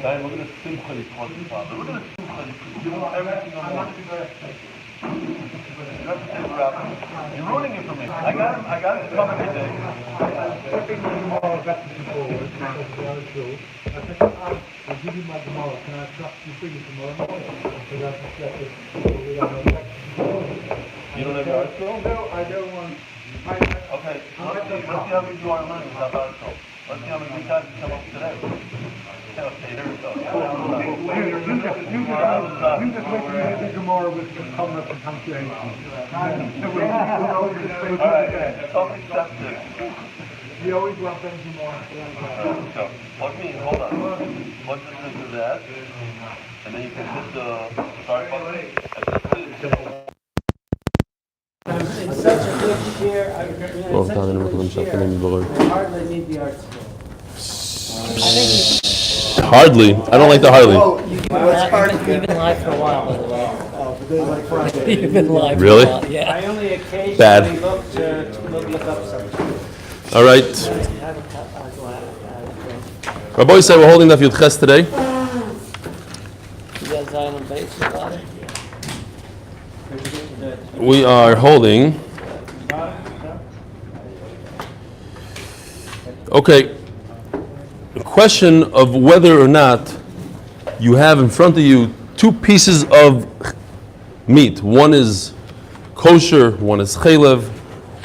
Nein, look at the simcha he taught the father. Look at the simcha. Give him everything on one. You're ruining it for me. I got him to come every day. I'll give you my tomorrow. Can I trust you bring it tomorrow? You don't have your art school? No, I don't want. Okay, let's see how many you are learning about art school. Let's see how many times you come up today. Okay, here we go. You just wait till the tomorrow with the comment and punctuation. Alright, something accepted. We always want them tomorrow. So, hold on. Let's just do that. And then you can hit the start button. It's such a good share. I hardly need the art school. Hardly. I don't like the hardly. You've been live for a while, by the way. You've been live Really? for a while, yeah. I only occasionally Bad. look up something. All right. Rabbi said we're holding Daf Yud Ches today. You guys on base about it? We are holding. Okay. The question of whether or not you have in front of you two pieces of meat. One is kosher, one is chaylev,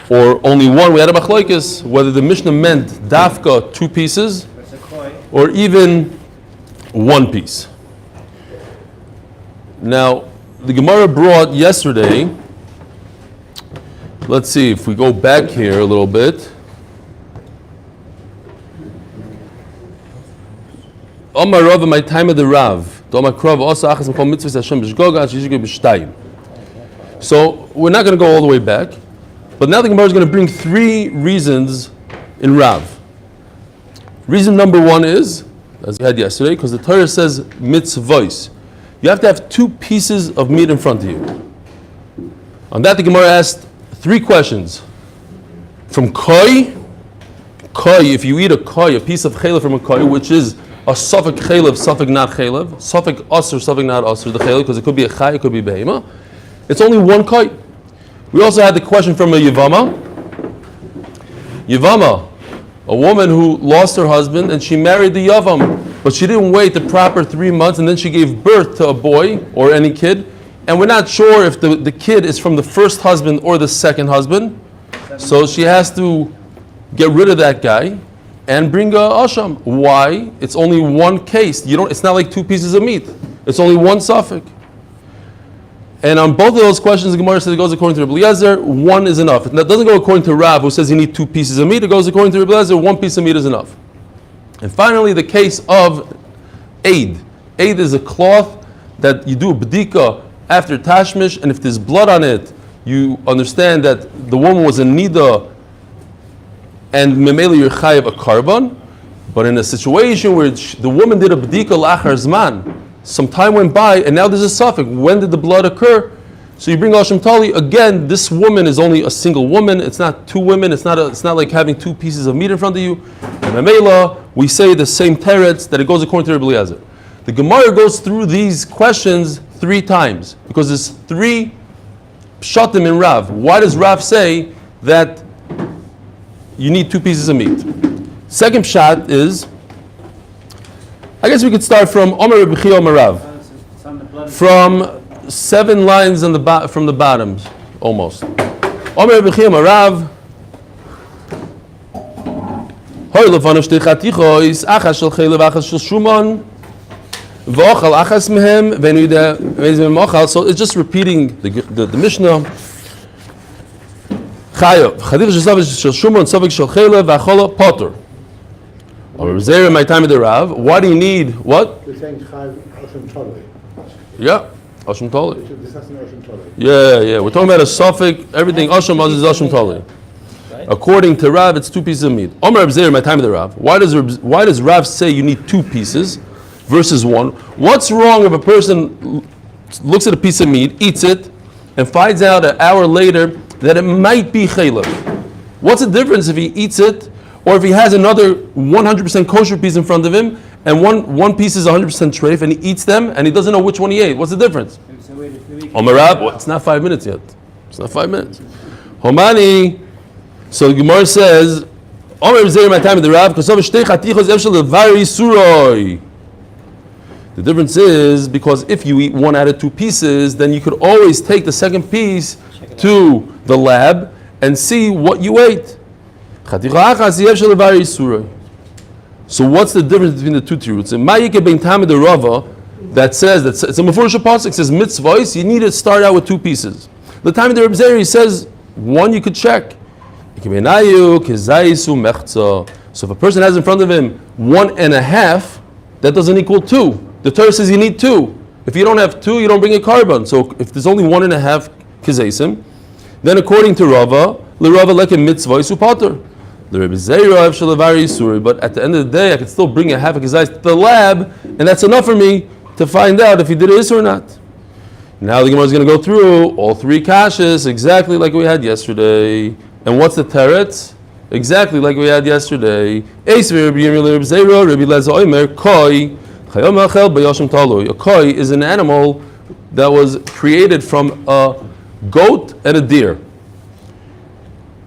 or only one. We had a machlokes whether the Mishnah meant dafka two pieces or even one piece. Now, the Gemara brought yesterday, let's see if we go back here a little bit. Omar Rav in my time of the Rav. So we're not going to go all the way back, but now the Gemara is going to bring three reasons in Rav. Reason number one is, as we had yesterday, because the Torah says mitzvos. You have to have two pieces of meat in front of you. On that, the Gemara asked three questions. From koi, if you eat a koi, a piece of chaylev from a koi, which is a suffik chaylev, suffik not chaylev, suffik asr, suffik not asr, the chaylev, because it could be a chay, it could be behema. It's only one koi. We also had the question from a yivama. Yivama, a woman who lost her husband and she married the yavam, but she didn't wait the proper 3 months and then she gave birth to a boy or any kid, and we're not sure if the kid is from the first husband or the second husband, so she has to get rid of that guy and bring a asham. Why? It's only one case. It's not like two pieces of meat. It's only one suffix. And on both of those questions, the Gemara says it goes according to Rabbi Eliezer, one is enough. And that doesn't go according to Rav, who says you need two pieces of meat. It goes according to Rabbi Eliezer, one piece of meat is enough. And finally, the case of aid. Aid is a cloth that you do a b'dika after tashmish, and if there's blood on it, you understand that the woman was in nida, and memela you're chayav a karban. But in a situation where the woman did a b'dika lachar zman, some time went by, and now there's a suffix. When did the blood occur? So you bring Hashem Tali. Again, this woman is only a single woman. It's not two women. It's not like having two pieces of meat in front of you. And Mamela, we say the same teretz that it goes according to Rabbi Eliezer. The Gemara goes through these questions 3 times because there's 3 pshatim in Rav. Why does Rav say that you need 2 pieces of meat? Second pshat is, I guess we could start from Omer Rabbi Chia Omer Rav, from 7 lines on from the bottom, almost. Omer Rabbi Chia Omer Rav. So it's just repeating the Mishnah. In my time of the Rav, why do you need what? You're saying Chayav Osham Tolei. Yeah, Osham Tolei. Discussing Osham Tolei. Yeah. We're talking about a suffix. Everything Osham is Osham Tolei. According to Rav, it's 2 pieces of meat. Omer Reb Zeir, in my time of the Rav. Why does Rav say you need 2 pieces versus 1? What's wrong if a person looks at a piece of meat, eats it, and finds out an hour later that it might be chaylev? What's the difference if he eats it, or if he has another 100% kosher piece in front of him, and one piece is 100% treif, and he eats them, and he doesn't know which one he ate? What's the difference? Omarab, well, it's not 5 minutes yet. It's not 5 minutes. Homani. So the Gemara says, the difference is because if you eat 1 out of 2 pieces, then you could always take the second piece to the lab and see what you ate. So what's the difference between the two tiruts? In Mayike ben Tamid Rava, that says that it's a Mefurish pasuk, says mitzvahs, you need to start out with 2 pieces. The time of the Reb Zeri says 1 you could check. So if a person has in front of him 1.5, that doesn't equal 2. The Torah says you need 2. If you don't have 2, you don't bring a carbon. So if there's only 1.5 kizaisim, then according to Rava, l'Rava lekem mitzvah isu pater. The Rebbe Zeira shalavari suri. But at the end of the day, I can still bring a half a kizais to the lab, and that's enough for me to find out if he did it or not. Now the Gemara is going to go through all 3 kashas exactly like we had yesterday. And what's the teretz? Exactly like we had yesterday. A koi is an animal that was created from a goat and a deer.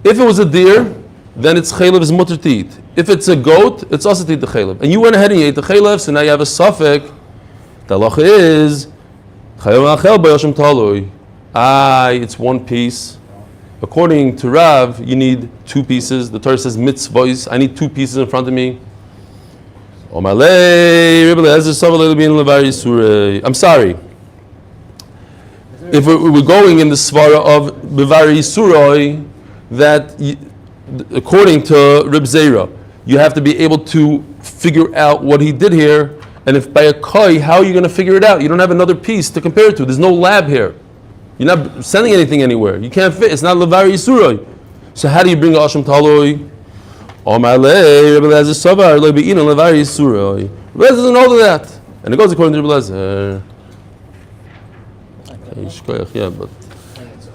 If it was a deer, then its chaylev is mutter to eat. If it's a goat, it's also to eat the chaylev. And you went ahead and you ate the chaylev, so now you have a suffix. The halacha is it's 1 piece. According to Rav, you need 2 pieces. The Torah says mitzvahs. I need 2 pieces in front of me. I'm sorry. If we're going in the svara of Bevari Suroi, that according to Reb Zera, you have to be able to figure out what he did here. And if by a koi, how are you going to figure it out? You don't have another piece to compare it to. There's no lab here. You're not sending anything anywhere. You can't fit. It's not Levari Yisurai. So how do you bring Asham Taloi? Rebbe doesn't know that. And it goes according to Rebbe Lezer. Yeah, but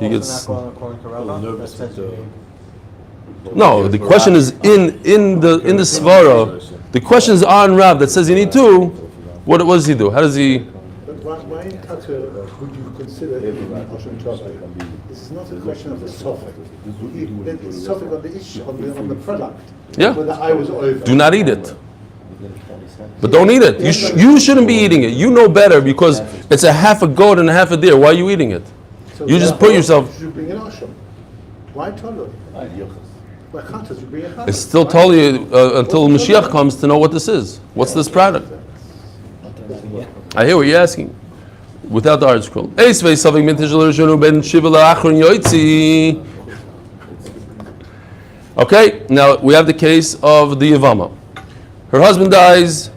he gets... No, the question is in the Svara. The question is on Rav that says you need 2. What does he do? How does he... Why in Qatar would you consider Hashem Taveh? This is not a question of the suffix. The suffix on the issue, on the product. Yeah. Whether I was over. Do not eat it. But don't eat it. You shouldn't be eating it. You know better because it's a half a goat and a half a deer. Why are you eating it? So you just put yourself... You bring an Hashem. Why Tolo? Why can't you bring a Hashem? It's still told you until Mashiach comes to know what this is. What's this product? I hear what you're asking. Without the art scroll. Okay, now we have the case of the Yavama. Her husband dies.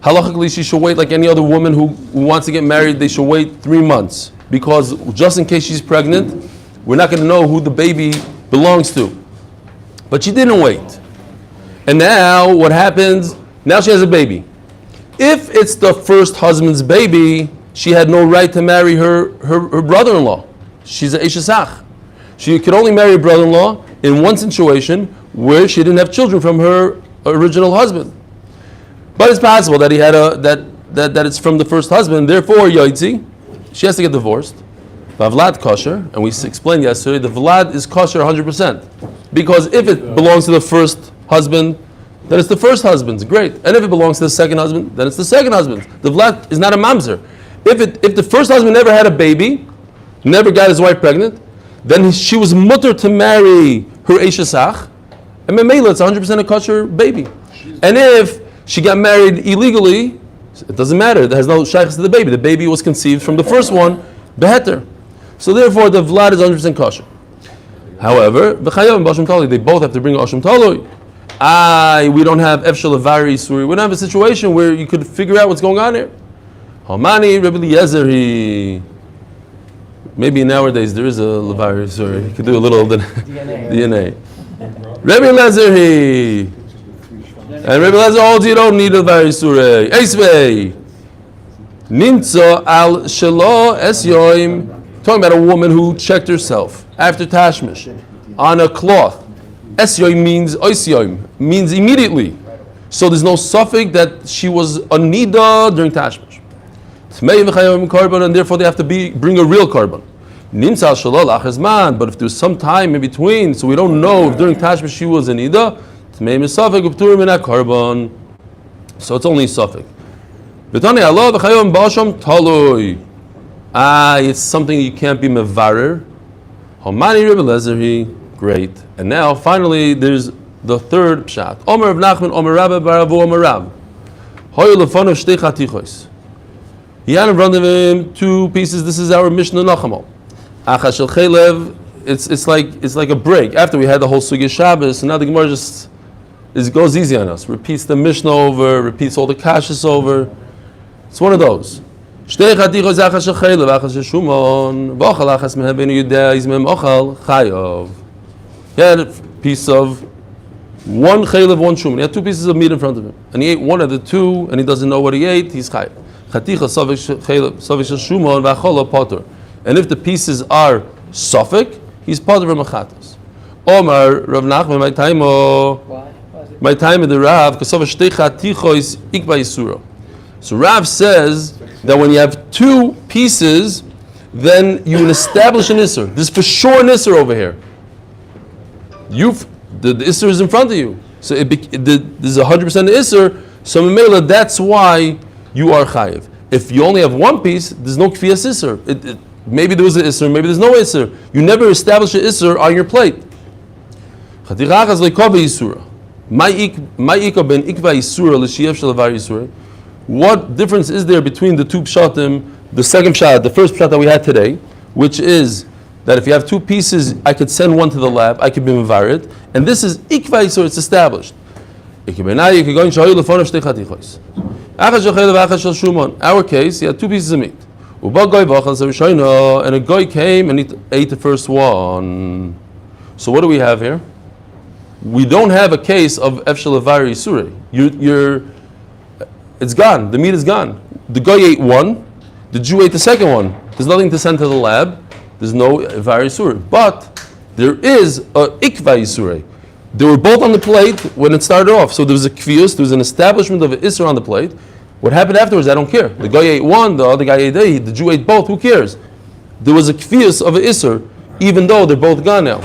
Halachically, she should wait like any other woman who wants to get married. They should wait 3 months because just in case she's pregnant, we're not going to know who the baby belongs to. But she didn't wait. And now what happens? Now she has a baby. If it's the first husband's baby, she had no right to marry her brother-in-law. She's an Eishasach. She could only marry a brother-in-law in one situation where she didn't have children from her original husband. But it's possible that he had that it's from the first husband. Therefore, Yaitzi, she has to get divorced. Vavlad kosher, and we explained yesterday, the Vlad is kosher 100%. Because if it belongs to the first husband, then it's the first husband's, great. And if it belongs to the second husband, then it's the second husband's. The Vlad is not a mamzer. If the first husband never had a baby, never got his wife pregnant, then she was mutter to marry her Eishasach, and Memela, it's 100% a kosher baby. And if she got married illegally, it doesn't matter. It has no shaykhs to the baby. The baby was conceived from the first one, beheter. So therefore, the Vlad is 100% kosher. However, they both have to bring Asham Taloi. We don't have Efshel Avari Suri. We don't have a situation where you could figure out what's going on here. Hamani Rebbe Eliezer. Maybe nowadays there is a Levari Suri. You could do a little DNA. Rebbe Eliezer. And Rebbe Eliezer holds you don't need a Levari Suri. Eisvei. Nimtzo al Shelo Es Yoim. Talking about a woman who checked herself after Tashmish on a cloth, Esyoim means Oisyoim, means immediately. So there's no suffix that she was a nida during Tashmish. Tmei v'chayom korban, and therefore they have to bring a real korban. Nimtzal shalol achazman, but if there's some time in between, so we don't know if during Tashmish she was a nida, tmei misafik upturim in a korban. So it's only suffix. V'tani Allah v'chayom b'asham taloi. It's something you can't be mevarer. Homani Rebbe Lezeri, great. And now finally there's the third pshat. Omer of Nachman, Omer Rabba, Baravu, Omer Rab. Hoy lefono shtei chatichos. He had in front of him two pieces. This is our Mishnah Nachamol. Acha shel chelev. It's like a break. After we had the whole Sugya Shabbos, and now the Gemara just goes easy on us. Repeats the Mishnah over, repeats all the kashas over. It's one of those. Shtei chatichos acha shel chelev, acha shel shumon. V'ochal achas mehem benu yudea izmem ochal chayav. He had a piece of one chaylev, one shuman. He had two pieces of meat in front of him, and he ate one of the two, and he doesn't know what he ate. He's chayav. Chaticha savik shuman v'achola potter. And if the pieces are suffik, he's potter from achatos. Omar Rav Nachman, my time, my time of the Rav, kasava shtei chatichos ikba yisura. So Rav says that when you have two pieces, then you will establish an isser. There's for sure an isser over here. The isser is in front of you, so there's 100% isser. So Mamela, that's why you are chayiv. If you only have one piece, there's no kfiyas isser. Maybe there was an isser, maybe there's no isser. You never establish an isser on your plate. What difference is there between the two pshatim? The second pshat, the first pshat that we had today, which is that if you have two pieces, I could send one to the lab, I could be mevared, and this is ikva yisur, it's established. Our case, he had two pieces of meat. And a guy came and he ate the first one. So what do we have here? We don't have a case of efshel avari yisur. It's gone, the meat is gone. The guy ate one, the Jew ate the second one. There's nothing to send to the lab. There's no Ivar Yisur. But there is a Ikva Yisur. They were both on the plate when it started off. So there was a Kvius, there was an establishment of an Isser on the plate. What happened afterwards, I don't care. The guy ate one, the other guy ate eight, the Jew ate both, who cares? There was a Kvius of an Isser, even though they're both gone now.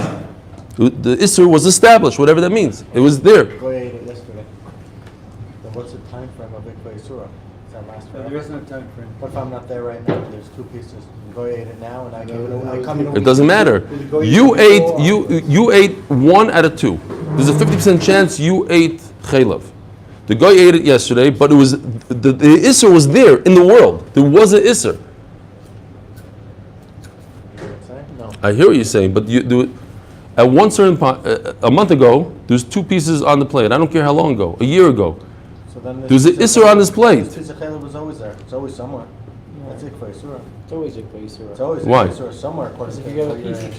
The Isser was established, whatever that means. It was there. The guy ate it yesterday. Then what's the time frame of Ikva Yisura? Is that last forever? There is no time frame. What if I'm not there right now? There's two pieces. The guy ate it now, and I gave it. I come in a It week. doesn't matter. You ate one out of two. There's a 50% chance you ate chaylev. The guy ate it yesterday, but it was the Isser was there in the world. There was an Isser. No. I hear what you're saying, but you do it at one certain point. A month ago, there's two pieces on the plate. I don't care how long ago. A year ago, So then there's an Isser on this plate. This piece of chaylev was always there. It's always somewhere. That's Ikva Yisura. It's always a place. It's always Why? Ikva Yisura somewhere. According If to you have a the piece, it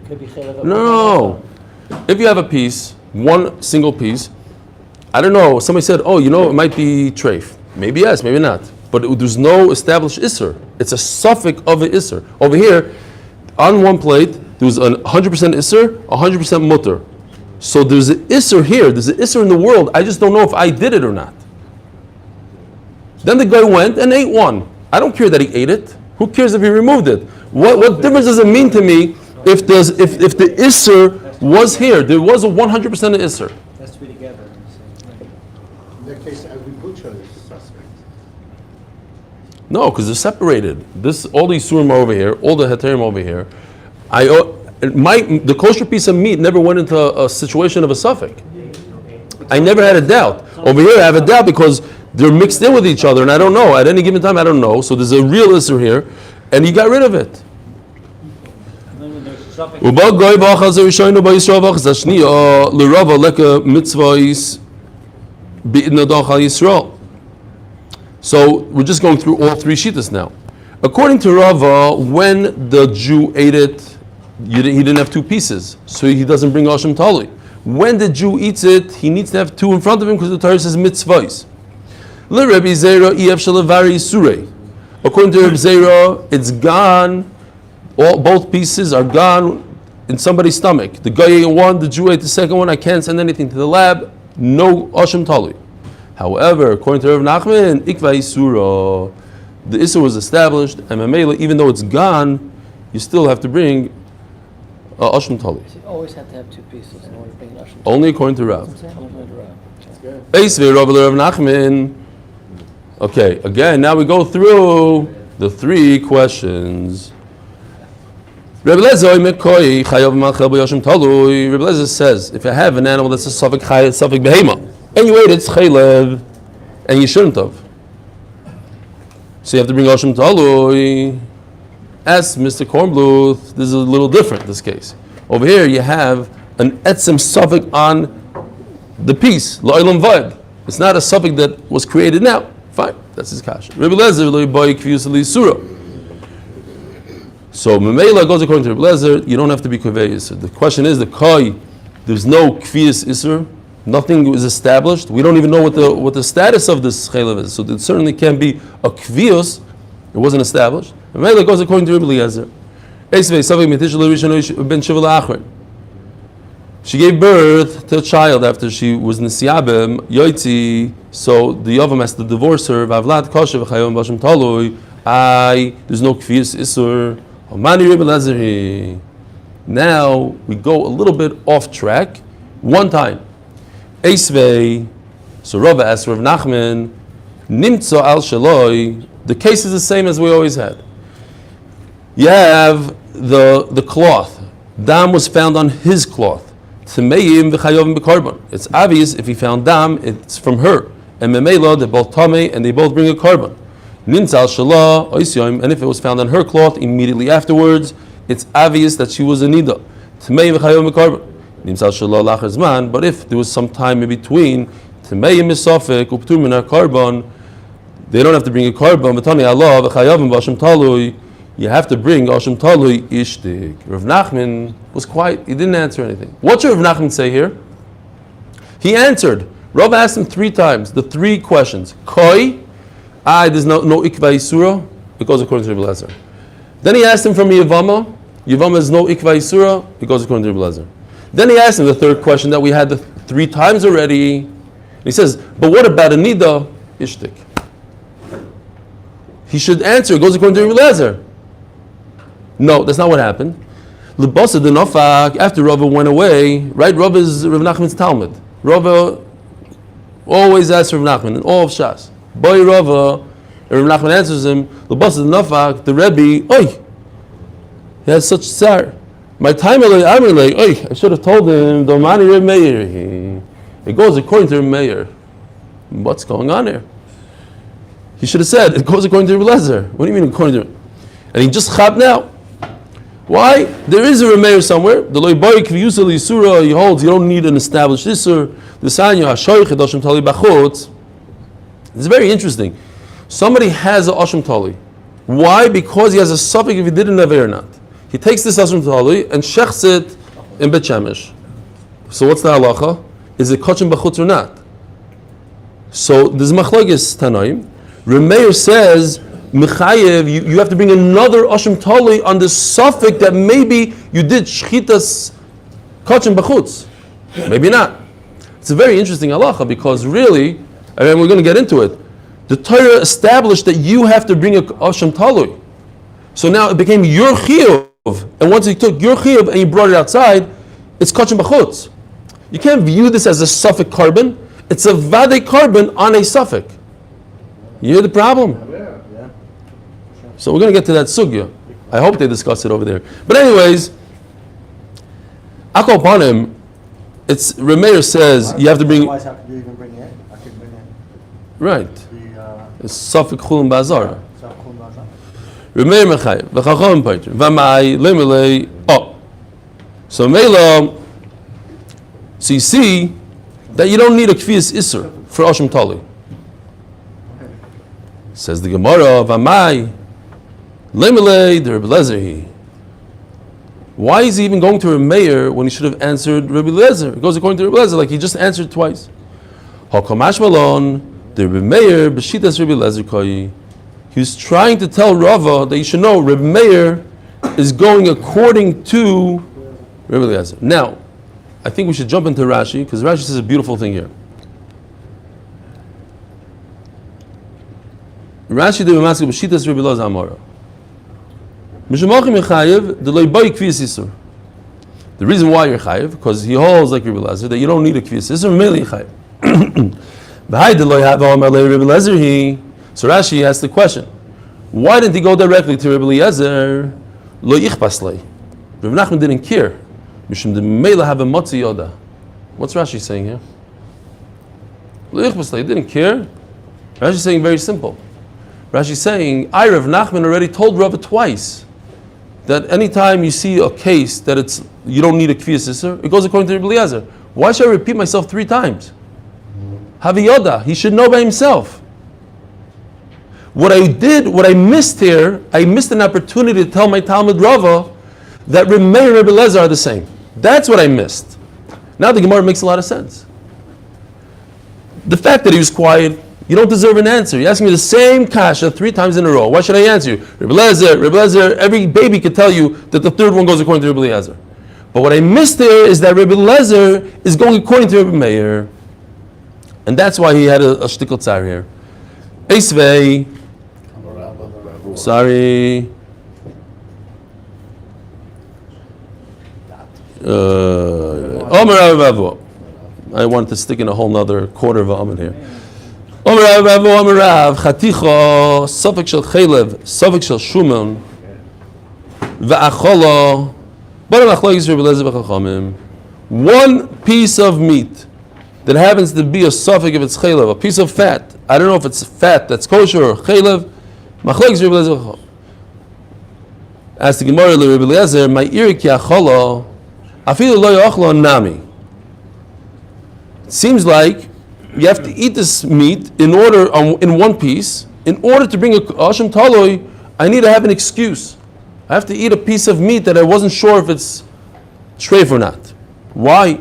could be chaylev. No. If you have a piece, one single piece, I don't know. Somebody said, "Oh, it might be treif." Maybe yes, maybe not. But there's no established isser. It's a suffix of an isser. Over here, on one plate, there was 100% isser, 100% mutter. So there's an isser here. There's an isser in the world. I just don't know if I did it or not. Then the guy went and ate one. I don't care that he ate it. Who cares if he removed it? What difference does it mean to me if the isser was here? There was a 100% isser. Let's be together. In that case, every butcher is suspect. No, because they're separated. All the Yisurim are over here, all the Heterim over here. The kosher piece of meat never went into a situation of a suffix. I never had a doubt. Over here, I have a doubt because they're mixed in with each other, and I don't know. At any given time, I don't know. So there's a real Isser here, and he got rid of it. So we're just going through all three shittas now. According to Rava, when the Jew ate it, he didn't have two pieces, so he doesn't bring Hashem Tali. When the Jew eats it, he needs to have two in front of him because the Torah says mitzvahs. According to Reb Zera, it's gone. Both pieces are gone. in somebody's stomach. The guy ate one, the Jew ate the second one. I can't send anything to the lab. No Asham Talui. However, according to Rav Nachman, Ikva Isura, the Isur was established, and Mamela, even though it's gone, you still have to bring Asham Talui. You always have to have two pieces in order to bring an Asham. Only according to Rav. That's Rav Nachman. Okay, again, now we go through the three questions. Rebbe Lezer says, if you have an animal that's a suffix behema, and you ate it, it's chaylev, and you shouldn't have. So you have to bring Asham Talui. As Mr. Kornbluth, this is a little different, this case. Over here you have an etzem suffix on the piece, lo'ilam vayed. It's not a suffix that was created now. Fine, that's his kasha. Rebbe Lezer lo'i boy kvius surah. So Memela goes according to Rebbe Lezer, you don't have to be Kvei Yisur. The question is, the Koi, there's no Kviyas Yisur, nothing is established. We don't even know what the status of this Chaylev is. So there certainly can't be a Kviyas, it wasn't established. Memela goes according to Rebbe Lezer. She gave birth to a child after she was Nisiyabim, Yoitzi, so the Yavam has to divorce her, Vavlat Koshev Chayom Bashim Talui, there's no Kviyas Yisur. Now we go a little bit off track. One time, Eisvei, so Rava asked Rav Nachman, Nimtzo al Shaloi. The case is the same as we always had. You have the cloth. Dam was found on his cloth. It's obvious if he found dam, it's from her. And Memela, they're both tamei and they both bring a carbon. Nintzal shalah oisyom, and if it was found on her cloth immediately afterwards, it's obvious that she was a nida. Tmei v'chayom v'karban. Nintzal shalah lachar zman, but if there was some time in between, tmei misafek uptur min karban, they don't have to bring a karban. V'tani Allah v'chayavim v'asham talui. You have to bring asham talui ishtik. Rav Nachman was quiet. He didn't answer anything. What should Rav Nachman say here? He answered. Rav asked him 3 times the 3 questions. Koi. There's no ikva isura. It goes according to Rebbe Lezer. Then he asked him from Yavama. Yavama is no ikva isura. It goes according to Rebbe Lezer. Then he asked him the 3rd question that we had 3 times already. And he says, but what about a nida ishtik? He should answer. It goes according to Rebbe Lezer. No, that's not what happened. Lebasa the nafak, after Rava went away, right? Rava is Rav Nachman's Talmud. Rava always asks Rav Nachman in all of Shas. Boy Rava, and Rav Nachman answers him, Lebasa the nafak, the Rebbe, oi, he has such tsar. My time I should have told him, Domani Reb Meir. It goes according to Reb Meir. What's going on here? He should have said, it goes according to Reb Lezer. What do you mean according to? And he just chab now. Why? There is a Remeir somewhere. The loy boy kviyusel yisura, he holds you don't need an established isur. The sanya hashoy chedashim tali bachutz. It's very interesting. Somebody has a asham tali. Why? Because he has a suffix if he didn't have it or not. He takes this asham tali and shechs it in Bet Shemesh. So what's the halacha? Is it kachim bachutz or not? So there's machlokes tanaim. Remeir says, Mechayev, you have to bring another Asham Tali on the suffix that maybe you did Shchitas Kachim Bachutz. Maybe not. It's a very interesting halacha because really, and we're going to get into it, the Torah established that you have to bring a Asham Tali. So now it became your Chiyuv. And once you took your Chiyuv and you brought it outside, it's Kachim Bachutz. You can't view this as a suffix carbon. It's a Vade carbon on a suffix. You hear the problem? So we're going to get to that sugya. I hope they discuss it over there. But anyways, Akol Panim, it's Remeir says you have to bring. Otherwise, how could you even bring it? I could bring it. Right. It's Safik Chulun Bazar. Remeir. Remeir Mechayev. V'chachom Paiter. V'mai lemelei. Oh. So Mela. So you see that you don't need a Kfiyas Isser for Asham Tali. Says the Gemara. V'mai. Lemelei the Rebbe Lezer. Why is he even going to Remeir when he should have answered Rebbe Lezer? It goes according to Rebbe Lezer, like he just answered twice. Hakamash Malon, the Rebbe Meir, Beshitas Rebbe Lezer Koi. He was trying to tell Rava that you should know Rebbe Meir is going according to Rabbi Eliezer. Now, I think we should jump into Rashi, because Rashi says a beautiful thing here. Rashi de b'maskil b'shitas Rabbi Eliezer Amora. Mishmachim yechayev delay boy kviyas isur. The reason why you're chayev, because he holds like Rabbi Eliezer that you don't need a kviyas isur. Mainly chayev. V'hay delay have Amar le Rabbi Eliezer he. So Rashi asks the question: why didn't he go directly to Rabbi Eliezer? Lo yichpas lei. Rabbi Nachman didn't care. Mishum de meila have a motzi yoda. What's Rashi saying here? Lo yichpas lei. He didn't care. Rashi is saying very simple. Rashi is saying, Rav Nachman already told Rava twice that anytime you see a case that it's you don't need a kviyas isur, it goes according to Rabbi Eliezer. Why should I repeat myself 3 times? Havi yoda. He should know by himself. What I missed here, I missed an opportunity to tell my Talmud Rava that Rimei and Rabbi Eliezer are the same. That's what I missed. Now the Gemara makes a lot of sense. The fact that he was quiet, you don't deserve an answer. You ask me the same kasha 3 times in a row. Why should I answer you? Rabbi Eliezer, every baby could tell you that the 3rd one goes according to Rabbi Eliezer. But what I missed there is that Rabbi Eliezer is going according to Rabbi Meir. And that's why he had a shtickle tzar here. Eisvei. Sorry. I wanted to stick in a whole nother quarter of Amid here. Omer Rav, Chaticha, Sofek Shel Chelev, Sofek Shel Shumon, Va'achola, one piece of meat that happens to be a Sofek of its Chelev, a piece of fat. I don't know if it's fat that's kosher or Chelev. As the Gemara le Rabbi Eliezer, my irik yachola, afilu lo yachlo nami. It seems like you have to eat this meat in one piece. In order to bring a Hashem Taloi, I need to have an excuse. I have to eat a piece of meat that I wasn't sure if it's treif or not. Why?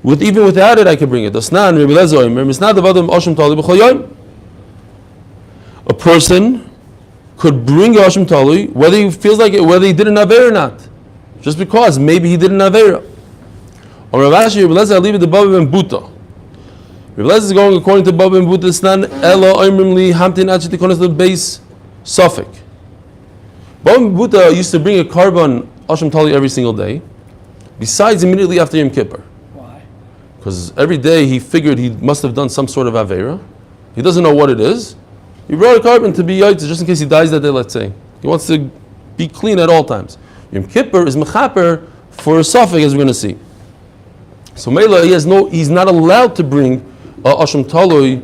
Even without it, I can bring it. A person could bring a Hashem Taloi whether he feels like it, whether he did an Aveira or not. Just because maybe he did an Aveira. Or Rav Ashi, Rabbi Eliezer, leave it to Baba ben Buta. Rabbi Eliezer is going according to Baba ben Buta. Snan elo oimrim li hamtin ad shetikonos lebeis Sofek. Baba ben Buta used to bring a carbon Hashem Taloi every single day, besides immediately after Yom Kippur. Why? Because every day he figured he must have done some sort of Aveira. He doesn't know what it is. He brought a carbon to be yaitz just in case he dies that day, let's say. He wants to be clean at all times. Yom Kippur is mechaper for a Sofek, as we're going to see. So Mela, he's not allowed to bring a Hashem Taloi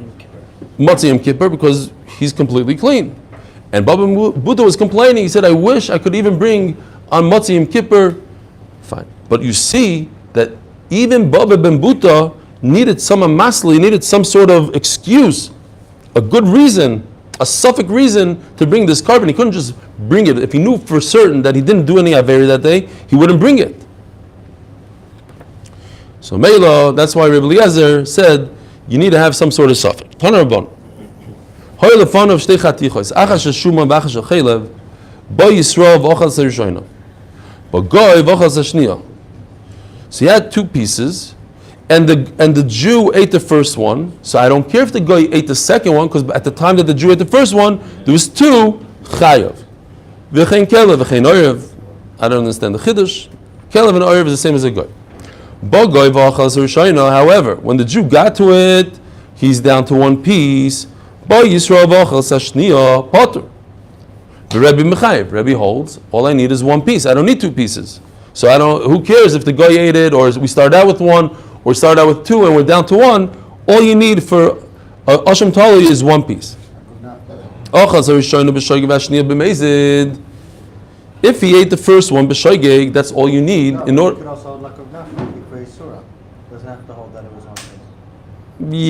Matzah Yom Kippur because he's completely clean. And Baba Buddha was complaining. He said, I wish I could even bring on Matzah Yom Kippur. Fine. But you see that even Baba ben Buddha needed some amasli, needed some sort of excuse, a good reason, a Suffolk reason to bring this carbon. He couldn't just bring it. If he knew for certain that he didn't do any Averi that day, he wouldn't bring it. So Mela, that's why Rabbi Eliezer said, you need to have some sort of Suffolk. Tana Rabban. Hoy lefanov shtei chatichos, achas shel shuman v'achas shel chelev, bo Yisrael v'ochas harishona, bo goy v'ochas hashniya. So he had 2 pieces, and the Jew ate the first one. So I don't care if the guy ate the second one, because at the time that the Jew ate the first one, there was 2 chayav. V'chein kelev, v'chein oyev. I don't understand the chiddush. Kelev and oyev is the same as a guy. Bo goy v'ochas harishona. However, when the Jew got to it, he's down to 1 piece. Bo Yisrael v'ochas hashniya potter. The Rebbe Mechayev. Rebbe holds, all I need is 1 piece. I don't need 2 pieces. So who cares if the guy ate it, or we start out with 1, or start out with 2, and we're down to 1. All you need for Hashem Taloi is 1 piece. If he ate the first one, b'shoigeg, that's all you need. In order. Could also hold like a Kereisos. Doesn't have to hold that it was on piece.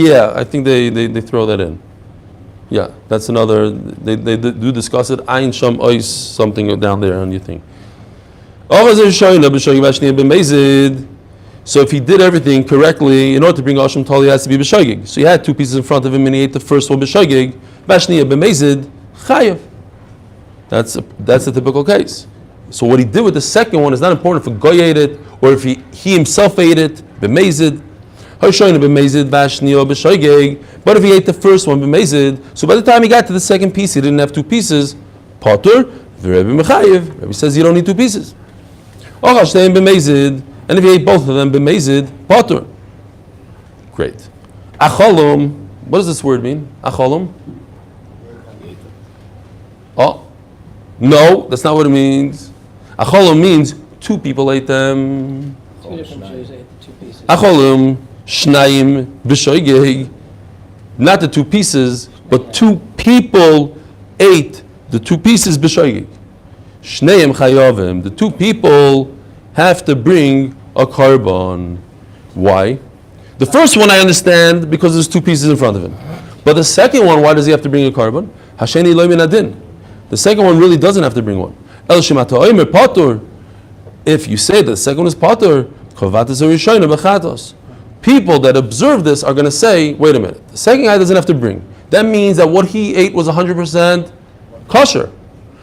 Yeah, I think they throw that in. Yeah, that's another. They do discuss it. Ayin sham ois something down there on your thing. So if he did everything correctly, in order to bring Hashem Taloi, he has to be b'shogeg. So he had 2 pieces in front of him, and he ate the first one b'shogeg. Bashniya b'mezid chayav. That's a typical case. So what he did with the second one is not important if a goy ate it or if he himself ate it, b'mezid. But if he ate the first one, b'mezid, so by the time he got to the second piece, he didn't have two pieces. Potter, Rebbe says you don't need two pieces. And if he ate both of them, b'mezid, potter. Great. Acholum, what does this word mean? Acholum? Oh, no, that's not what it means. Acholum means two people ate them. Two different Jews ate the two pieces. Acholum, shnayim, b'shoigeg. Not the two pieces, but two people ate the two pieces b'shoigeg. Shneim chayavim. The two people have to bring a carbon. Why? The first one I understand because there's two pieces in front of him. But the second one, why does he have to bring a carbon? Hasheni lo min adin. The second one really doesn't have to bring one. El shemata oimer patur. If you say that the second one is patur, kovatas harishayna bechatos. People that observe this are going to say, wait a minute, the second guy doesn't have to bring. That means that what he ate was 100% kosher.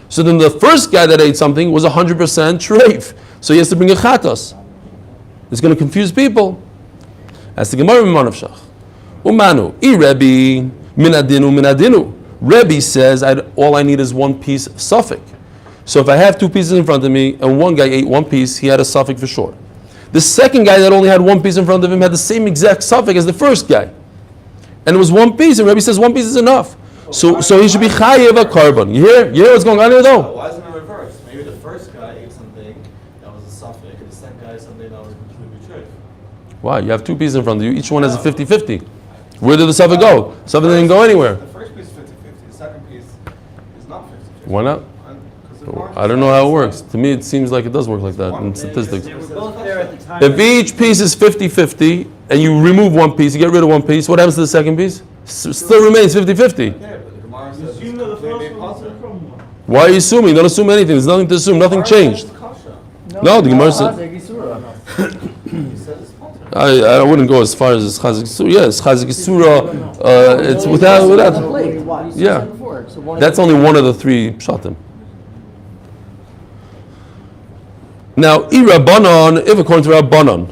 So then the first guy that ate something was 100% treif. So he has to bring a chatos. It's going to confuse people. As the Gemara Mimanavshach. Umanu, Rebbe, minadinu. Rebbe says all I need is one piece suffix. So if I have two pieces in front of me and one guy ate one piece, he had a suffix for sure. The second guy that only had one piece in front of him had the same exact suffix as the first guy. And it was one piece, and Rebbe says one piece is enough. So he should be chayev a carbon. You hear what's going on here though? Why isn't it reversed? Maybe the first guy ate something that was a suffix, and the second guy ate something that was completely true. Why? You have two pieces in front of you. Each one has a 50-50. Where did the suffix go? Suffix didn't go anywhere. The first piece is 50-50. The second piece is not 50-50. Why not? I don't know how it works. To me, it seems like it does work like that in statistics. They were both there at the time. If each piece is 50-50 and you remove one piece, you get rid of one piece, what happens to the second piece? Still remains 50-50. Yeah, but the Gemara says Assume that the it's completely first one was the impossible. from one. Why are you assuming? Don't assume anything. There's nothing to assume. Nothing changed. No, the Gemara said. He says it's possible. I wouldn't go as far as Chazik Surah. Yes, Chazik Surah. It's without. Yeah, that's only one of the three pshatim. Now, Rabbanon, if according to Rabbanon,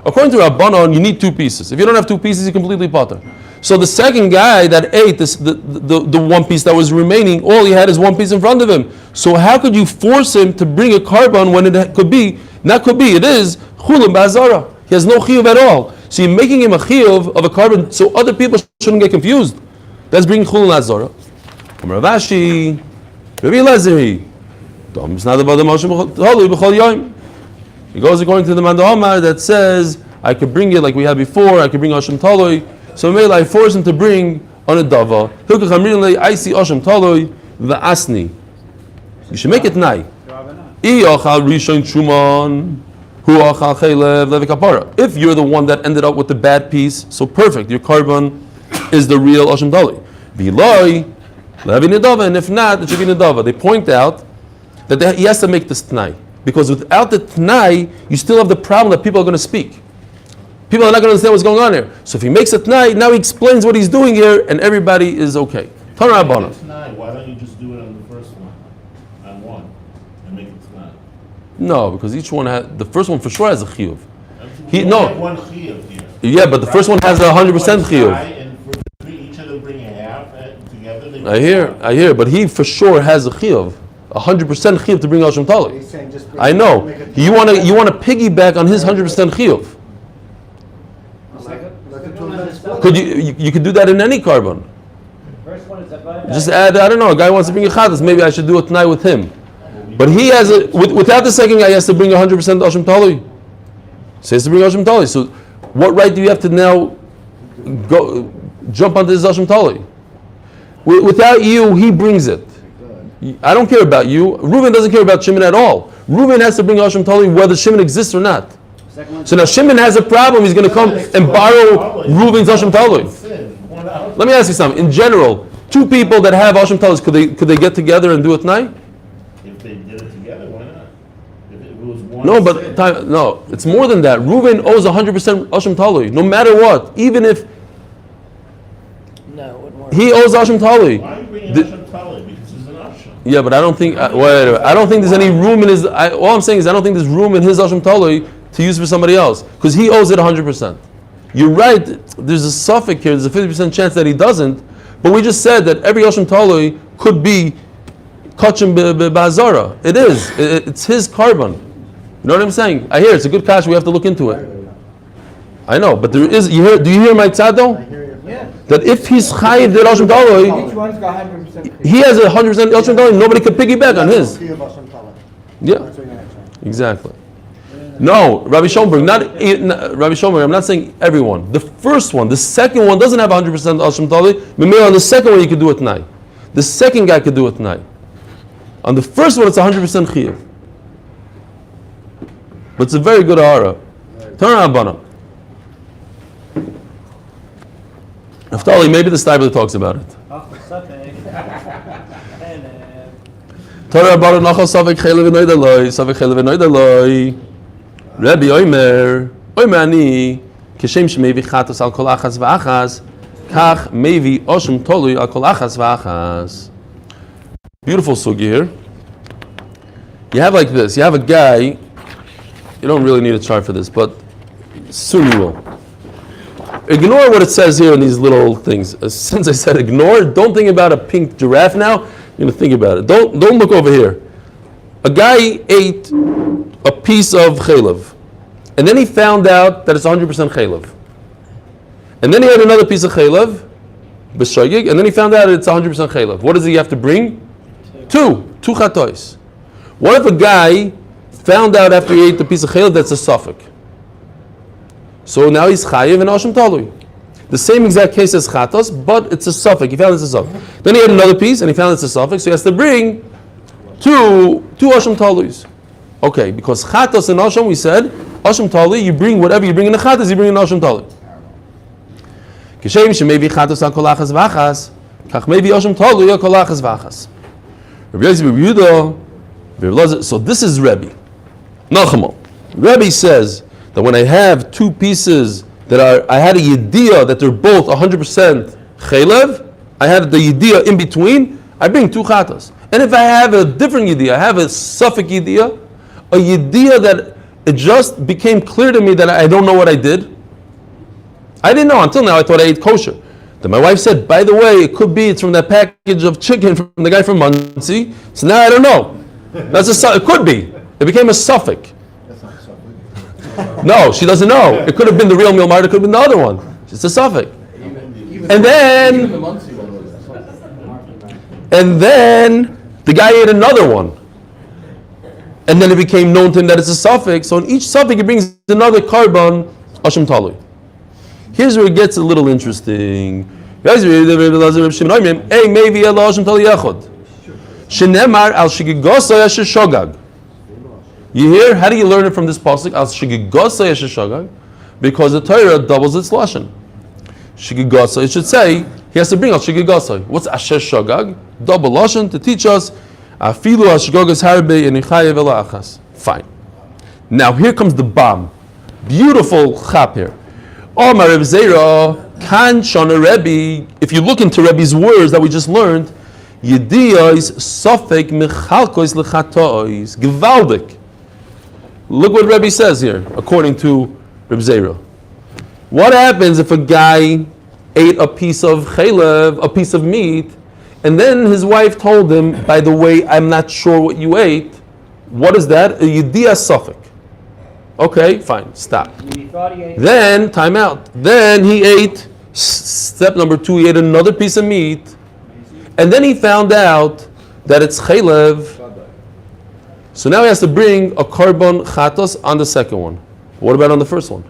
according to Rabbanon, you need two pieces. If you don't have two pieces, you're completely potter. So the second guy that ate this, the one piece that was remaining, all he had is one piece in front of him. So how could you force him to bring a carbon when it could be, it is chulim ba'azara. He has no chiyuv at all. So you're making him a chiyuv of a carbon so other people shouldn't get confused. That's bringing chulim ba'azara. Ravashi, Rabbi Elazari, he goes according to the Mandahomar that says, I could bring it like we had before, I could bring Hashem Taloi. So maybe I force him to bring on a dava. I see Hashem Taloi, the Asni. You should make it nai. If you're the one that ended up with the bad piece, so perfect, your carbon is the real Hashem Taloi. And if not, it should be Nadava. They point out that he has to make this Tnai. Because without the Tnai, you still have the problem that people are going to speak. People are not going to understand what's going on here. So if he makes a Tnai, now he explains what he's doing here, and everybody is okay. Why don't you just do it on the first one? On one. And make it Tnai? No, because each one had, the first one for sure has a Chiyuv. One Chiyuv here. Yeah, but the first one has a 100% Chiyuv. And for each of them bring a half together. I hear, but he for sure has a Chiyuv. 100% Chiyuv to bring Hashem Taloi. I know. You want to piggyback on his 100% Chiyuv. Could you could do that in any carbon. First one is Just add, I don't know, a guy wants to bring a chatas, maybe I should do it tonight with him. But he has without the second guy, he has to bring 100% Hashem Taloi. So he has to bring Hashem Taloi. So what right do you have to now go jump onto this Hashem Taloi? Without you, he brings it. I don't care about you. Reuven doesn't care about Shimon at all. Reuven has to bring Hashem Taloi whether Shimon exists or not. So now Shimon has a problem. He's going to come and borrow Reuven's Hashem Taloi. Let me ask you something. In general, two people that have Hashem Taloi, could they get together and do it tonight? If they did it together, why not? If it was one No, but no, it's more than that. Reuven owes 100% Hashem Taloi, no matter what. Even if no, it wouldn't work. he owes Asham Tali. Why are you bringing Asham Tali? Because he's an Asham. Yeah, but I don't think. Wait. I don't think there's any room in his. All I'm saying is I don't think there's room in his Asham Tali to use for somebody else because he owes it 100%. You're right. There's a suffix here. There's a 50% chance that he doesn't. But we just said that every Asham Tali could be Kachim Ba'azara. It is. It's his carbon. You know what I'm saying? I hear it's a good cash. We have to look into it. I know, but there is. You hear? Do you hear my tzad though? Yeah. That if he's chayiv the Asham Tali, Each one's got 100%. he has 100% Asham Tali. Nobody can piggyback on his. Yeah. Exactly. No, Rabbi Schoenberg, Rabbi Schoenberg, I'm not saying everyone. The first one, the second one doesn't have 100% Asham Tali. But maybe on the second one you could do it tonight. The second guy could do it tonight. On the first one it's 100% chiyuv. But it's a very good ahara. Turn around, Bana. Naftali, maybe the Steibler talks about it. Torah Baruch Nachal Savik Chelev Noidaloi, Savik Chelev Noidaloi. Rabbi Omer Ani, Kishem Shmevi Chatos Al Kol Achas V'Achas, Kach Mevi Oshim Tolui Al Kol Achas V'Achas. Beautiful sugi here. You have like this. You have a guy. You don't really need a chart for this, but soon you will. Ignore what it says here in these little things. Since I said ignore, don't think about a pink giraffe now. You're going to think about it. Don't look over here. A guy ate a piece of chaylev, and then he found out that it's 100% chaylev. And then he had another piece of chaylev, b'shogig, and then he found out it's 100% chaylev. What does he have to bring? Two chatois. What if a guy found out after he ate the piece of chaylev that's a suffix? So now he's chayiv and asham talui. The same exact case as chatos, but it's a suffix. He found it's a suffix. Then he had another piece and he found it's a suffix, so he has to bring two asham taluis. Okay, because chatos and asham, we said, asham talui, you bring whatever you bring in the chatos, you bring in asham talui. Kishem shemevi chatos al kol achas v'achas, kach mevi asham talui al kol achas v'achas. So this is Rebbe. Nachamo. Rebbe says that when I have two pieces that I had a yediyah that they're both 100% chaylev, I had the yediyah in between, I bring two chatas. And if I have a different yediyah, I have a suffix yediyah, a yediyah that it just became clear to me that I don't know what I did. I didn't know until now. I thought I ate kosher. Then my wife said, by the way, it could be it's from that package of chicken from the guy from Muncie. So now I don't know. It could be. It became a suffix. No, she doesn't know. It could have been the real meal mart. It could have been the other one. It's a suffix. And then the guy ate another one. And then it became known to him that it's a suffix. So in each suffix, he brings another carbon, asham talui. Here's where it gets a little interesting. You hear? How do you learn it from this pasuk? Al shigigosay shogag, because the Torah doubles its lashon. Shigigosay, it should say he has to bring al shigigosay. What's asher shogag? Double lashon to teach us afilu al shigogas harbe enichayev elachas. Fine. Now here comes the bomb. Beautiful chap here. Omar Reb Zera kan shana Rebbe. If you look into Rebbe's words that we just learned, yediyah is sofek mechalkois lechatois gewaldik. Look what Rebbe says here, according to Reb Zera. What happens if a guy ate a piece of chaylev, a piece of meat, and then his wife told him, by the way, I'm not sure what you ate. What is that? A yediyah suffix. Okay, fine, stop. Then, time out. Then he ate, step number 2, he ate another piece of meat, and then he found out that it's chaylev. So now he has to bring a carbon chatos on the second one. What about on the first one?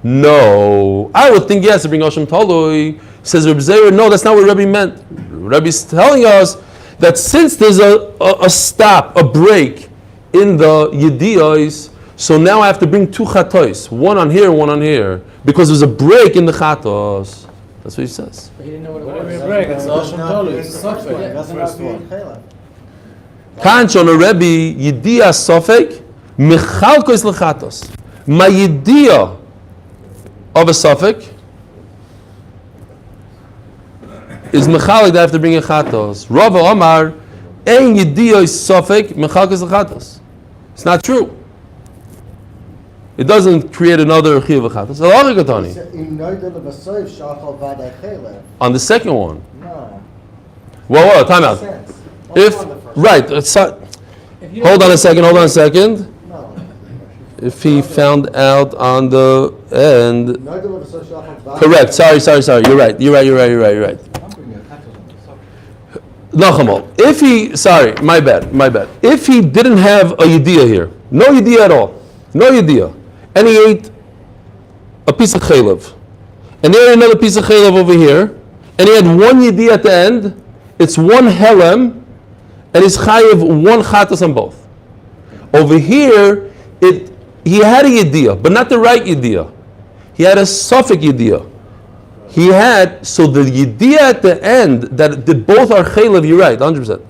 No. I would think he has to bring Asham Talui. Says Reb Zera, no, that's not what Rebbe meant. Rebbe's telling us that since there's a stop, a break in the yediyos, so now I have to bring two chatos, one on here, one on here, because there's a break in the chatos. That's what he says. He didn't know what it was. It's Asham Talui. It's a suffix. That's the first one. Kanchon a Rebbe yediyah sofek mechalkois lechatos. My yediyah of a suffix is mechalik that have to bring a chatos. Rava Omar, ein yediyah is sofek mechalkes lechatos. It's not true. It doesn't create another chiyuv chatos. On the second one. No. Whoa, time out. Sense. If On the first. right, hold on a second. No. If he found out on the end, correct. Sorry. You're right. Nachamal. If he, sorry, my bad. If he didn't have a yediyah here, no yediyah at all, and he ate a piece of chaylev, and there another piece of chaylev over here, and he had one yediyah at the end, it's one helem, and he's chayiv one chatas on both. Over here, he had a yediyah, but not the right yediyah. He had a suffix yediyah. So the yediyah at the end, that both are chaylev, you're right, 100%.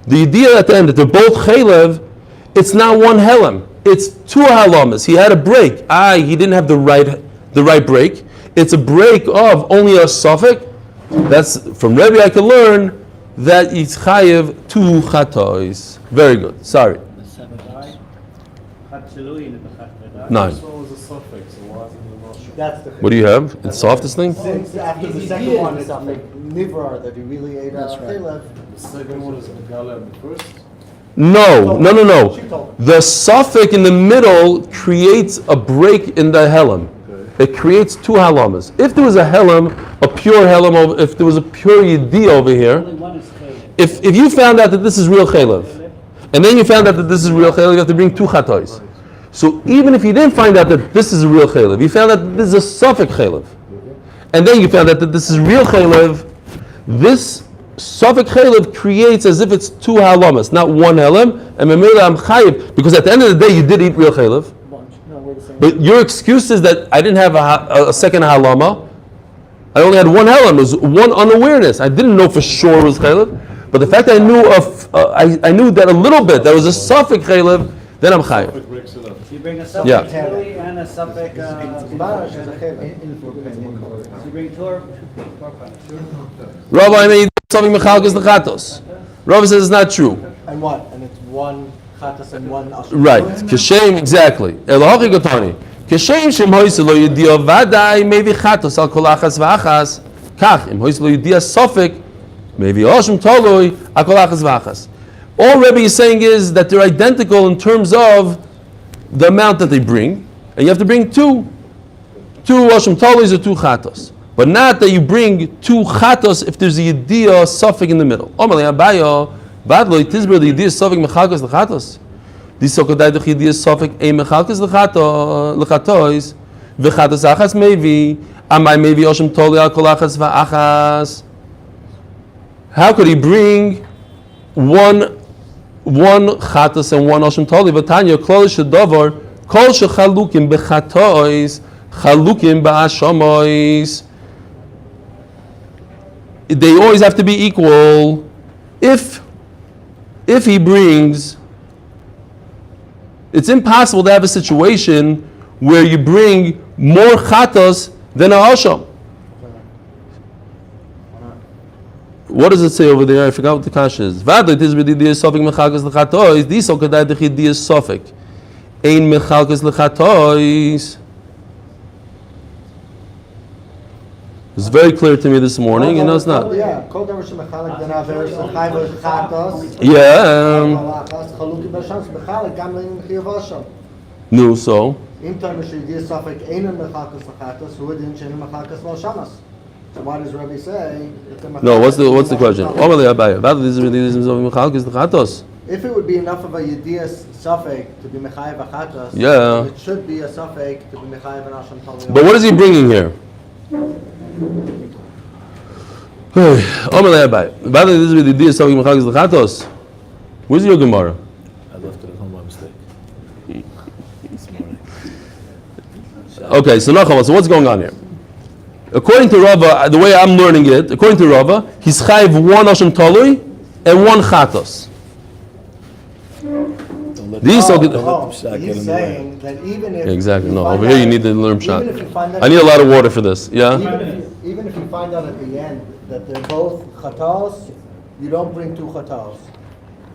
The yediyah at the end, that they're both chaylev, it's not one helem. It's two halamas. He had a break. He didn't have the right break. It's a break of only a suffix. That's, from Rebbe I can learn that it's chayev two chatois. Very good, sorry. 9. That's the What do you have? It's softest thing? Since after the second one, it's nivrar that he really ate chaylev. The second one is Megala first. No. She told him. The suffix in the middle creates a break in the helem. It creates two halamas. If there was a helem, a pure helem, if there was a pure yedi over here, if you found out that this is real chaylev, and then you found out that this is real chaylev, you have to bring two chatois. So even if you didn't find out that this is a real chaylev, you found out that this is a suffix chaylev, and then you found out that this is real chaylev, this suffix chaylev creates as if it's two halamas, not one helem, and memela am chayiv, because at the end of the day you did eat real chaylev. But your excuse is that I didn't have a second halama. I only had one halama. It was one unawareness. I didn't know for sure it was chaylev. But the fact that I knew I knew that a little bit, that was a suffix chaylev, then I'm chayiv. You bring a suffix Yeah. chili and a suffix you bring tor. Rabbi, I mean something mechalkes lechatos. Rabbi says it's not true. And what? And it's one chatas and one asham. Right. Kishem, exactly. Elohachi gotani. Kishem shem hoyse lo yediyah vadai maybe chatos al kol achas v'achas. Kach, im hoyse lo yediyah suffix, maybe oshim toloi al kol achas v'achas. All Rebbe is saying is that they're identical in terms of the amount that they bring, and you have to bring two oshim tolois or two chatos. But not that you bring two chatos if there's a yediyah suffix in the middle. Omalei abayo. Badlo itisber the idea suffix mechalkes lechatos. This so kodai the idea suffix a mechalkes lechatois v'chatos achas maybe amai maybe oshim toli al kol achas v'achas. How could he bring one chatos and one oshim toli? V'tanya klol shedavar kol shechalukim bechatois chalukim ba'ashamois. They always have to be equal. If he brings, it's impossible to have a situation where you bring more chatos than a asham. What does it say over there? I forgot what the kasha is. Vadli tizbid idiyah sofik mechalkes lechatois. Diso kadai dechid idiyah sofik. Ein mechalkes lechatois. It's very clear to me this morning, it's not. Yeah. No, so. So why does Rebbe say that the No, what's the question? If it would be enough of a yediyah suffix to be mechayev achatas, Yeah. it should be a suffix to be mechayev an asham tali. But what is he bringing here? Where's your Gemara? I left it at home by mistake. This morning. Okay, so what's going on here? According to Rava, the way I'm learning it, according to Rava, he's chayiv one Asham Talui and one Chatos. He's saying that even if Exactly. you No, find over here you out- need to learn even pshat. if you find out- I need a lot of water for this. Yeah. Even if you find out at the end that they're both chatos, you don't bring two chatos.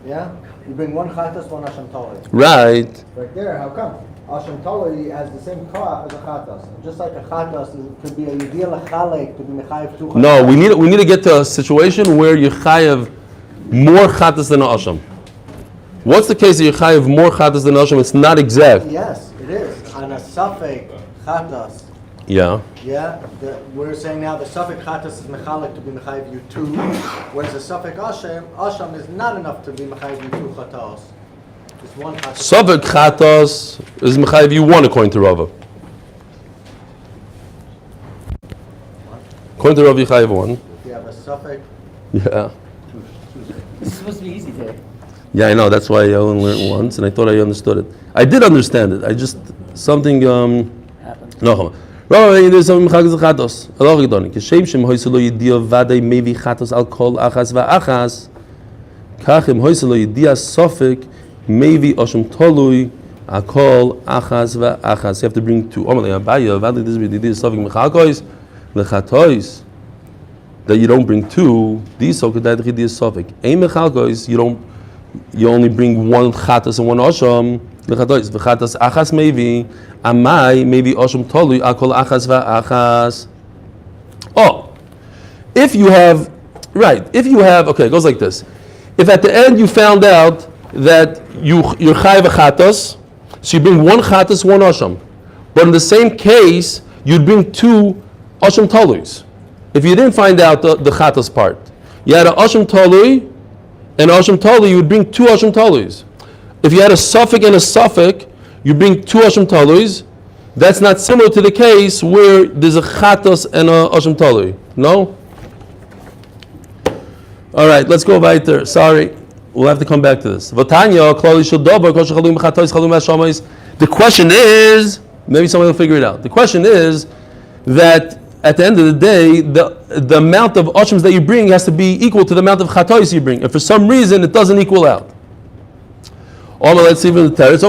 Yeah? You bring one chatos, one Hashem Toloi. Right. Right there, how come? Hashem Toloi has the same koach as a chatos. And just like a chatos could be a yediyah lechalek to be mechayev two chatos. No, we need to get to a situation where you chayev more chatas than a asham. What's the case that you chayev more chatas than a asham? It's not exact. Yes, it is. On a suffix chatos. Yeah. Yeah, we're saying now the suffix chatas is mechalek to be mechayev you two, whereas the suffix asham is not enough to be mechayev you two chatos. It's one chatas. Savik chatas is mechayev you one according to Rava. According to Rava, you chayev one. If you have a suffix. Yeah. This is supposed to be easy today. Yeah, I know. That's why I only learned once, and I thought I understood it. I did understand it. I just something. Happened. No. Rava, there's some mechayev chatos. Allah gedoni. Kishem shem hoyselo yediyah vaday mevi chatos al kol achas va'achas. Kachem hoyselo yediyah sofik. Maybe Osham Tolui Akol Achaz Achaz. You have to bring two. Omalei Abaya, Vali this is Sofik Mechakois, Lechatois. That you don't bring two. These so could that is Sofik. Ein Mechakois, you only bring one Chatas and one Osham. Lechatois. V'Chatas Achaz maybe. Amai maybe Osham Tolui Akol Achaz Achaz. Oh, if you have okay, it goes like this. If at the end you found out that you're chayav chatos, so you bring one chatos, one asham. But in the same case, you'd bring two asham taluis. If you didn't find out the chatos part, you had an asham talui and asham talui, you would bring two asham taluis. If you had a suffix and a suffix, you bring two asham taluis. That's not similar to the case where there's a chatos and a asham talui. No? All right, let's go weiter. Sorry. We'll have to come back to this. The question is, maybe someone will figure it out. The question is that at the end of the day, the amount of ashams that you bring has to be equal to the amount of chatois you bring. And for some reason, it doesn't equal out. Let's see if the teretz.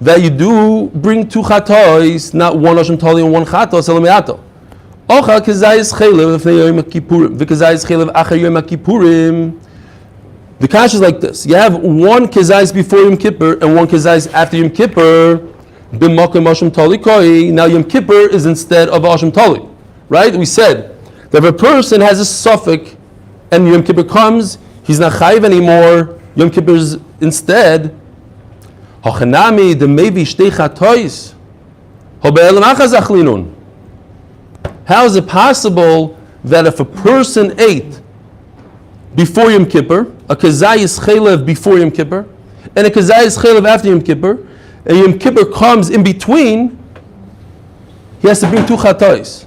That you do bring two chatois, not one asham tali and one chatos, elamiato. Ocha kezayis chelev after Yom Kippurim. V'kezayis chelev acher Yom Kippurim. The kash is like this: you have one kezayis before Yom Kippur and one kezayis after Yom Kippur. B'makom asham tali koi. Now Yom Kippur is instead of asham tali, right? We said that if a person has a suffix and Yom Kippur comes, he's not chayiv anymore. Yom Kippur is instead. Hachanami de maybe shtei chatois. Hobe'elam achaz achlinun. How is it possible that if a person ate before Yom Kippur, a kezayis chelev before Yom Kippur, and a kezayis chelev after Yom Kippur, and Yom Kippur comes in between, he has to bring two chatois?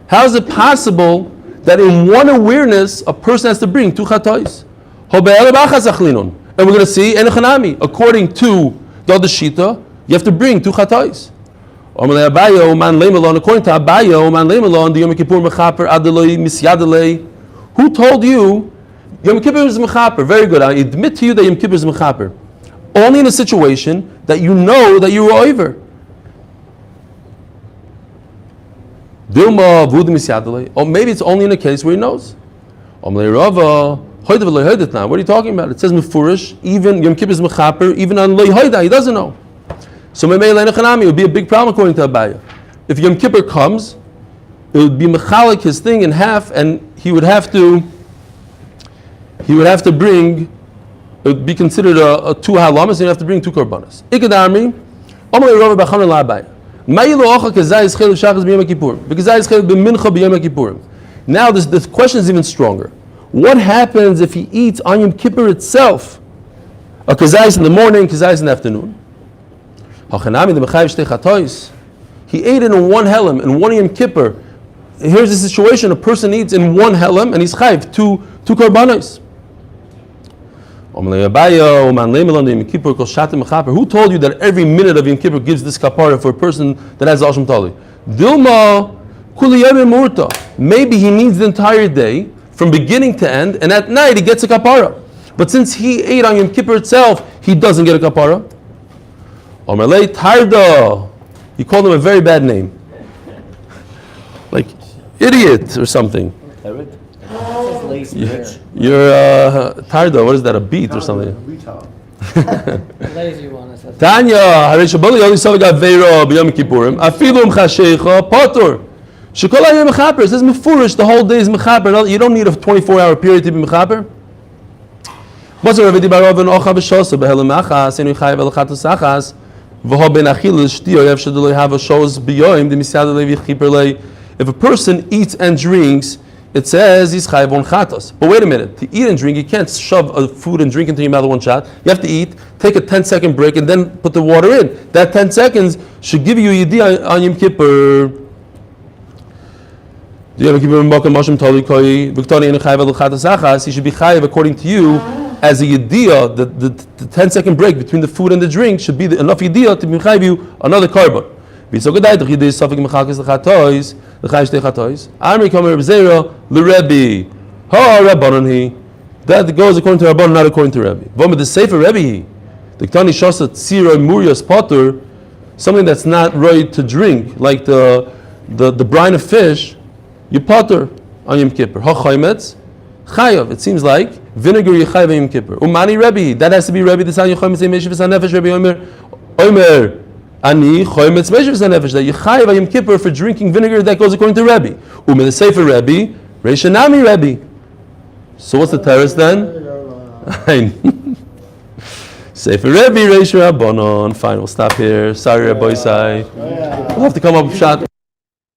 How is it possible that in one awareness a person has to bring two chatois? And we're going to see, according to the other shita, you have to bring two chatois. According to Abaye, the Yom Kippur mechaper adeloi misyadalei. Who told you Yom Kippur is mechaper? Very good. I admit to you that Yom Kippur is mechaper. Only in a situation that you know that you were over. Dilma vud misyadalei. Or maybe it's only in a case where he knows. What are you talking about? It says mefurish, even Yom Kippur is mechaper, even on loy hoida, he doesn't know. So it would be a big problem according to Abaye. If Yom Kippur comes, it would be mechalik his thing in half, and he would have to bring. It would be considered a two halamas, and you have to bring two korbanos. Ikadarmi, Omalei Rava b'Chanan la'Abaye. Ma'ilu ocha kezayis chelev shachas b'Yom Kippurim, because chelev b'mincha b'Yom Kippurim. Now this question is even stronger. What happens if he eats on Yom Kippur itself? A kezayis in the morning, kezayis in the afternoon. He ate it in one helam, in one Yom Kippur. Here's the situation: a person eats in one helam and he's chayiv two korbanos. Who told you that every minute of Yom Kippur gives this kapara for a person that has asham tali? Dilma kuli yomim murta. Maybe he needs the entire day from beginning to end, and at night he gets a kapara. But since he ate on Yom Kippur itself, he doesn't get a kapara. Omerlei tarda He called him a very bad name. Like, idiot or something. You're Tardo, what is that, a beat or something? Lazy one. It says. Tanya, Harishabali, only saw got Veira, B'Yom Kippurim. Afilum Chashecha, Potter. Shekol Hayom Mechaper. It says Mefurish, the whole day is Mechaper. You don't need a 24-hour period to be Mechaper. What's the Ravidi Barov and Ocha B'Shosa, B'Helim Achas, and Uchayev El-Chatus Achas, V'ho Ben Achil, Shtiyo, Yev Shadolei Have a Shows B'Yoim, the Misyad Levi Chiperlei. If a person eats and drinks, it says he's chayav on chatos. But wait a minute, to eat and drink, you can't shove a food and drink into your mouth in one shot. You have to eat, take a 10-second break, and then put the water in. That 10 seconds should give you a yediyah on Yom Kippur. He should be chayav according to you as a yediyah. The 10-second break between the food and the drink should be enough yediyah to be chayav you another carbon. That goes according to Rabban, not according to Rebbe. The Sefer Rebbe, the Ktani Shasa Tzira Murias Potter, something that's not right to drink, like the brine of fish, you potter on Yom Kippur. Ha-chaymetz, chayav. It seems like vinegar you chayav on Yom Kippur. Umani Rebbe, that has to be Rebbe. The San Yochaymetz Meishiv V'San Nefesh Rebbe Omer. Ani choymetz meishiv zanefesh, that you chayav Yom Kippur for drinking vinegar. That goes according to Rebbe. Ume the Sefer Rebbe, Reishanami Rebbe. So what's the terrace then? Sefer Rebbe, Reish Rabbanon. Fine, we'll stop here. Sorry, Rabbi Isai. We'll have to come up with shot.